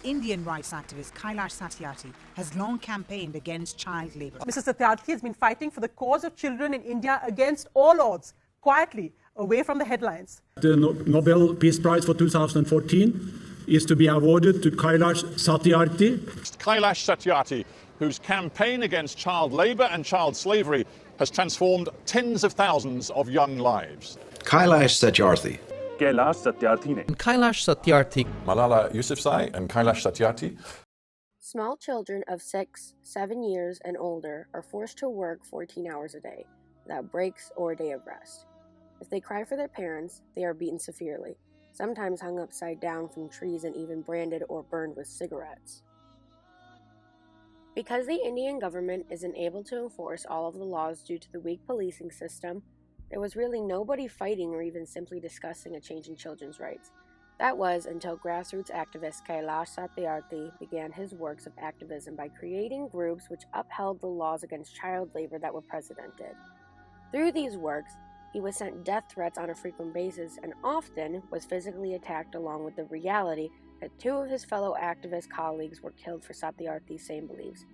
Indian rights activist Kailash Satyarthi has long campaigned against child labour. Mr. Satyarthi has been fighting for the cause of children in India against all odds, quietly, away from the headlines. The Nobel Peace Prize for 2014 is to be awarded to Kailash Satyarthi. Kailash Satyarthi, whose campaign against child labour and child slavery has transformed tens of thousands of young lives. Kailash Satyarthi. Kailash Satyarthi ne. Kailash Satyarthi. Malala Yousafzai and Kailash Satyarthi. Small children of 6, 7 years and older are forced to work 14 hours a day, without breaks or a day of rest. If they cry for their parents, they are beaten severely, sometimes hung upside down from trees and even branded or burned with cigarettes. Because the Indian government isn't able to enforce all of the laws due to the weak policing system, there was really nobody fighting or even simply discussing a change in children's rights. That was until grassroots activist Kailash Satyarthi began his works of activism by creating groups which upheld the laws against child labor that were precedented. Through these works, he was sent death threats on a frequent basis and often was physically attacked, along with the reality that 2 of his fellow activist colleagues were killed for Satyarthi's same beliefs.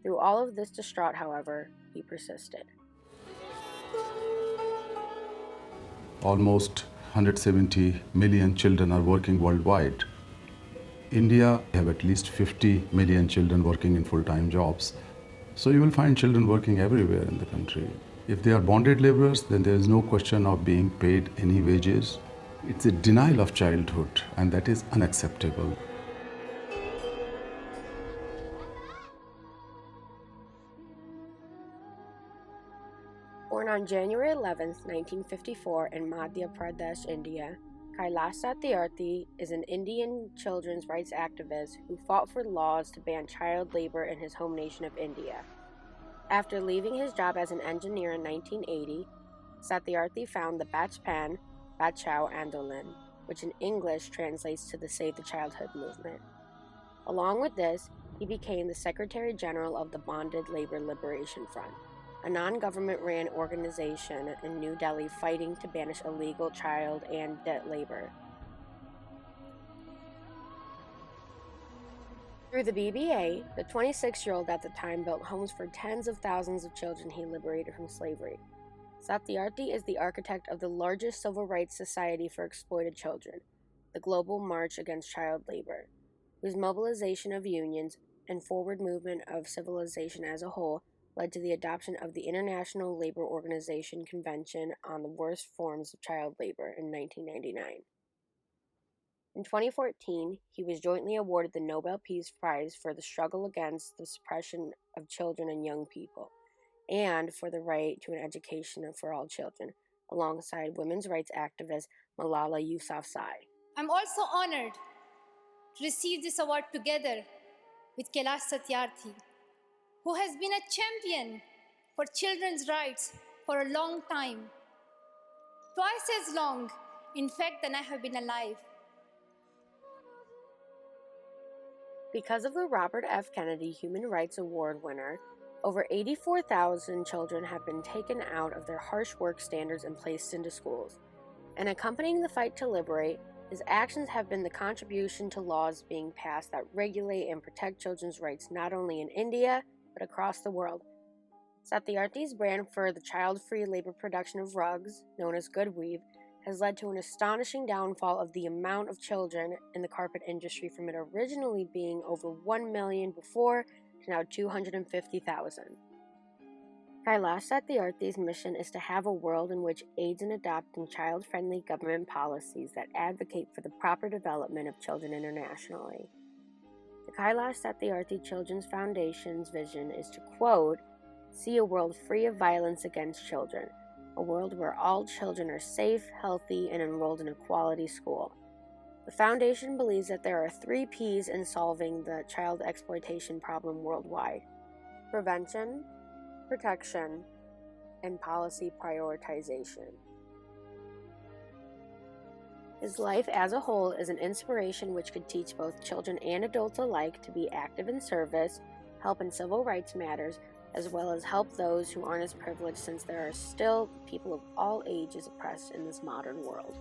Through all of this distraught, however, he persisted. Almost 170 million children are working worldwide. India have at least 50 million children working in full-time jobs. So you will find children working everywhere in the country. If they are bonded laborers, then there is no question of being paid any wages. It's a denial of childhood, and that is unacceptable. Born on January 11, 1954 in Madhya Pradesh, India, Kailash Satyarthi is an Indian children's rights activist who fought for laws to ban child labor in his home nation of India. After leaving his job as an engineer in 1980, Satyarthi found the Bachpan Bachao Andolan, which in English translates to the Save the Childhood movement. Along with this, he became the Secretary General of the Bonded Labor Liberation Front, a non-government-ran organization in New Delhi fighting to banish illegal child and debt labor. Through the BBA, the 26-year-old at the time built homes for tens of thousands of children he liberated from slavery. Satyarthi is the architect of the largest civil rights society for exploited children, the Global March Against Child Labor, whose mobilization of unions and forward movement of civilization as a whole led to the adoption of the International Labor Organization Convention on the Worst Forms of Child Labor in 1999. In 2014, he was jointly awarded the Nobel Peace Prize for the struggle against the suppression of children and young people, and for the right to an education for all children, alongside women's rights activist Malala Yousafzai. I'm also honored to receive this award together with Kailash Satyarthi, who has been a champion for children's rights for a long time, twice as long, in fact, than I have been alive. Because of the Robert F. Kennedy Human Rights Award winner, over 84,000 children have been taken out of their harsh work standards and placed into schools. And accompanying the fight to liberate, his actions have been the contribution to laws being passed that regulate and protect children's rights not only in India, but across the world. Satyarthi's brand for the child-free labor production of rugs, known as Good Weave, has led to an astonishing downfall of the amount of children in the carpet industry, from it originally being over 1 million before to now 250,000. Kailash Satyarthi's mission is to have a world in which aids in adopting child-friendly government policies that advocate for the proper development of children internationally. The Kailash Satyarthi Children's Foundation's vision is to, quote, see a world free of violence against children, a world where all children are safe, healthy, and enrolled in a quality school. The foundation believes that there are 3 P's in solving the child exploitation problem worldwide: prevention, protection, and policy prioritization. His life as a whole is an inspiration which could teach both children and adults alike to be active in service, help in civil rights matters, as well as help those who aren't as privileged, since there are still people of all ages oppressed in this modern world.